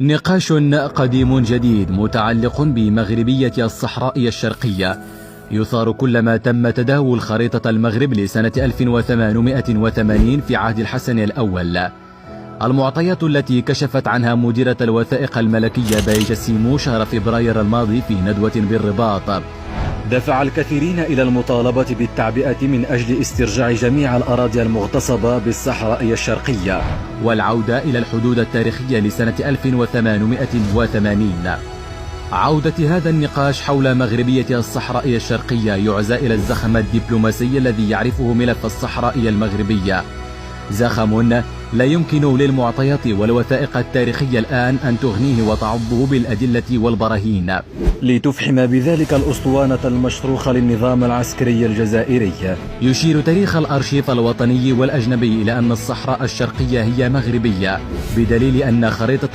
نقاش قديم جديد متعلق بمغربية الصحراء الشرقية يثار كلما تم تداول خريطة المغرب لسنة 1880 في عهد الحسن الأول. المعطيات التي كشفت عنها مديرة الوثائق الملكية بايجة سيمو شهر فبراير الماضي في ندوة بالرباط دفع الكثيرين إلى المطالبة بالتعبئة من أجل استرجاع جميع الأراضي المغتصبة بالصحراء الشرقية والعودة إلى الحدود التاريخية لسنة 1880. عودة هذا النقاش حول مغربية الصحراء الشرقية يعزى إلى الزخم الدبلوماسي الذي يعرفه ملف الصحراء المغربية، زخم لا يمكن للمعطيات والوثائق التاريخية الآن أن تغنيه وتعضه بالأدلة والبراهين لتفحم بذلك الأسطوانة المشروخة للنظام العسكري الجزائري. يشير تاريخ الأرشيف الوطني والأجنبي إلى أن الصحراء الشرقية هي مغربية، بدليل أن خريطة